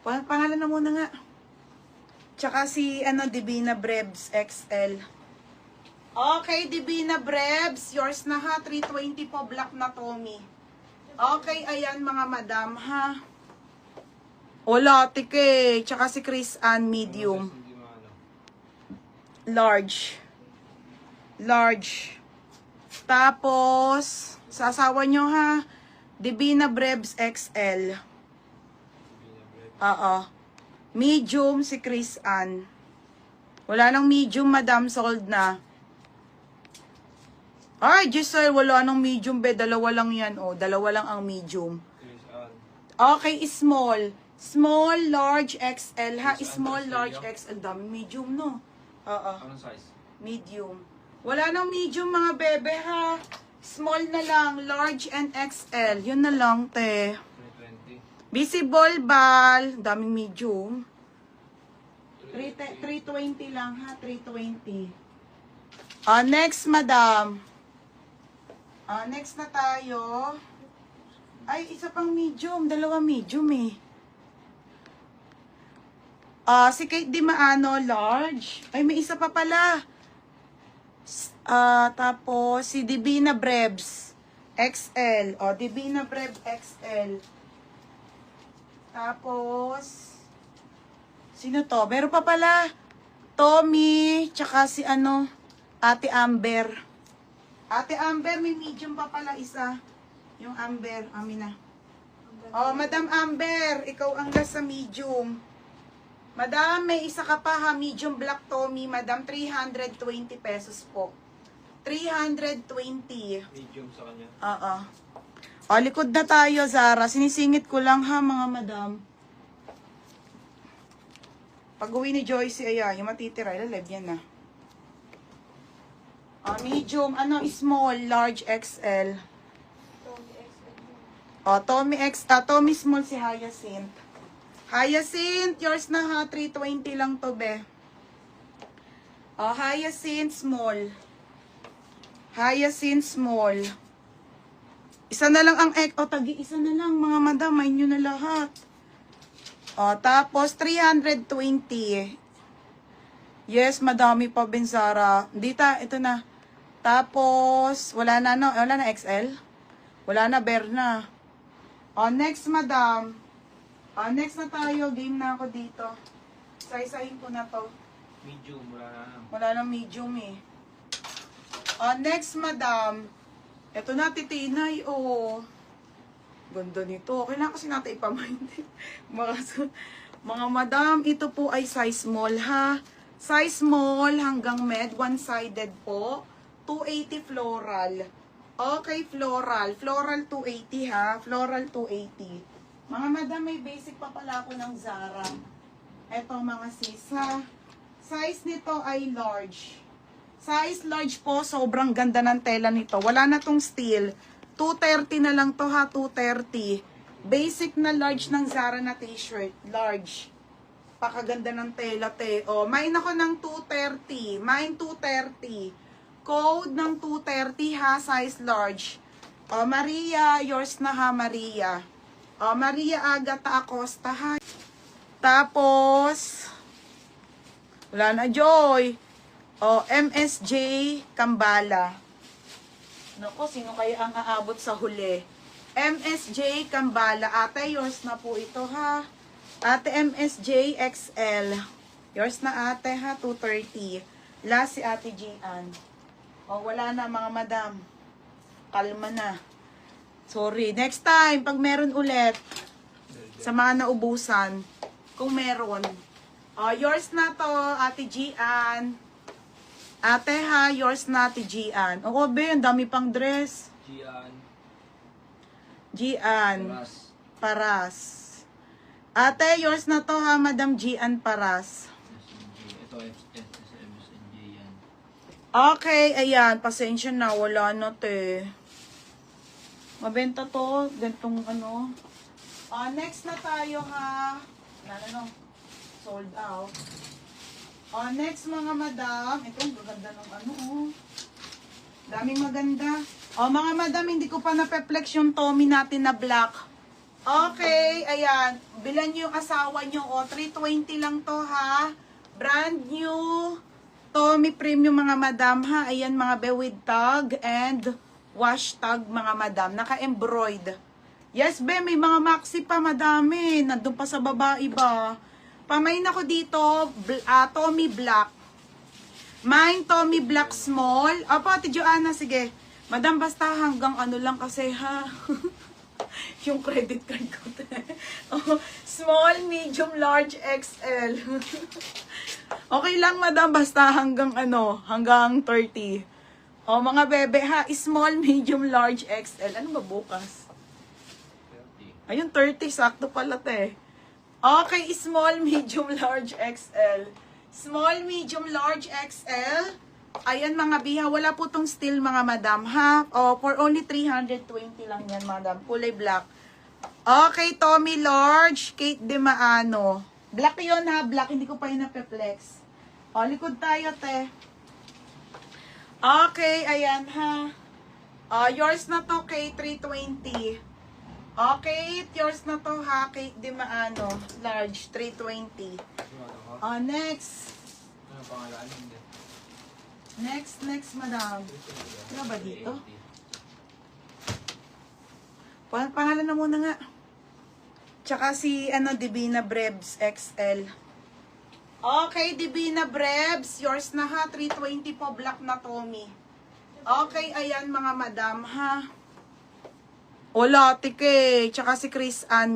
Pangalan na muna nga. Tsaka si, Divina Brebs XL. Okay, Divina Brebs. Yours na ha. 320 po, black na Tommy. Okay, ayan mga madam ha. Wala, tike. Tsaka si Chris Ann, medium. Large. Large. Tapos, sa asawa nyo ha. Divina Brebs XL. Oo. Medium si Chris Ann. Wala nang medium, madam. Sold na. Ay, Giselle, wala nang medium, be. Dalawa lang yan, oh. Dalawa lang ang medium. Okay, small. Small, large, XL, ha? Small, large, XL. Daming medium, no? Oo. Anong size? Medium. Wala nang medium, mga bebe, ha? Small na lang, large and XL. Yun na lang, te. 320. Visible ball. Daming medium. 320 lang, ha? 320. Next, madam. Next na tayo. Ay, isa pang medium. Dalawa medium, eh. Si Kate Di Maano, large. Ay, may isa pa pala. Tapos, si Divina Brebs, XL. Divina Brebs, XL. Tapos, sino to? Meron pa pala. Tommy, tsaka si Ate Amber. Ate Amber, may medium pa pala isa. Yung Amber, Amina. Madam Amber, ikaw ang last sa medium. Madam, may isa ka pa ha, medium black Tommy. Madam, 320 pesos po. 320. Medium sa kanya. Likod na tayo, Zara. Sinisingit ko lang ha, mga madam. Pag-uwi ni Joyce, ayan, yung matitira, live yan na. Medium, small, large, XL. Tommy small si Hyacinth. Hyacinth, yours na ha, 320 lang to, be. Hyacinth, small. Hyacinth, small. Isa na lang ang isa na lang, mga madam, may nyo na lahat. Tapos, 320. Yes, madami pa, Benzara. Dita, ito na. Tapos, wala na, no? Wala na XL? Wala na, Berna. Next, madam. Next na tayo. Game na ako dito. Say-sayin ko na to. Medium, wala na. Wala na medium, eh. Next, madam. Ito na, titinay, oh. Ganda nito. Kailangan kasi natin ipamind. Mga madam, ito po ay size small, ha? Size small hanggang med, one-sided po. 280 floral. Okay, floral. Floral 280, ha? Floral 280. Mga madam, may basic pa pala ako ng Zara. Ito, mga sis, ha? Size nito ay large. Size large po, sobrang ganda ng tela nito. Wala na tong steel. 230 na lang to, ha? 230. Basic na large ng Zara na t-shirt. Large. Pakaganda ng tela, te. Mine ako ng 230. Mine 230. Code ng 230, ha? Size large. Maria, yours na, ha, Maria. Maria Agata Acosta, ha? Tapos, wala na, Joy. MSJ Kambala. Naku, sino kaya ang aabot sa huli? MSJ Kambala. Ate, yours na po ito, ha? Ate MSJ XL. Yours na, ate, ha? 230. Last si Ate Gian. Wala na, mga madam. Kalma na. Sorry. Next time, pag meron ulit, sa mga naubusan, kung meron. Yours na to, Ate Gian. Ate, ha? Yours na, Ate Gian. Be, ang dami pang dress. Gian. Paras. Ate, yours na to, ha? Madam Gian Paras. Ito, MSNJ yan. Okay, ayan. Pasensya na. Wala na, te. Mabenta to. Gantong next na tayo, ha? Sold out. Next, mga madam. Ito, ang gaganda ng Daming maganda. Mga madam, hindi ko pa na-flex yung Tommy natin na black. Okay, ayan. Bilan nyo yung asawa nyo. O, 320 lang to, ha? Brand new. Tommy Premium, mga madam, ha? Ayan, mga be with tag and wash tag, mga madam. Naka-embroid. Yes, be, may mga maxi pa, madami. Nandun pa sa baba, iba. Pamain ako dito, Tommy Black. Mine, Tommy Black Small. Opo, Ate Joanna, sige. Madam, basta hanggang ano lang kasi, ha? Yung credit card ko. Oh, small, medium, large, XL. Okay lang, madam, basta hanggang ano, hanggang 30. O, mga bebe, ha? Small, medium, large, XL. Ano ba bukas? 30. Ayun, 30. Sakto pala, te. Okay, small, medium, large, XL. Small, medium, large, XL. Ayan, mga biha. Wala po tong steel, mga madam, ha? O, for only 320 lang yan, madam. Kulay black. Okay, Tommy Large, Kate De Maano. Black yun, ha? Black, hindi ko pa yun napeplex. O, likod tayo, te. Okay, ayan, ha? Yours na to, Kate, 320. Okay, yours na to, ha? Kate De Maano. Large, 320. Next. Ano pangalan? Hindi. Next, madam. Ano ba dito? Pangalan na muna nga. Tsaka si, Divina Brebs XL. Okay, Divina Brebs. Yours na, ha? 320 po, black na Tommy. Okay, ayan, mga madam, ha? Wala, tike. Tsaka si Chris Ann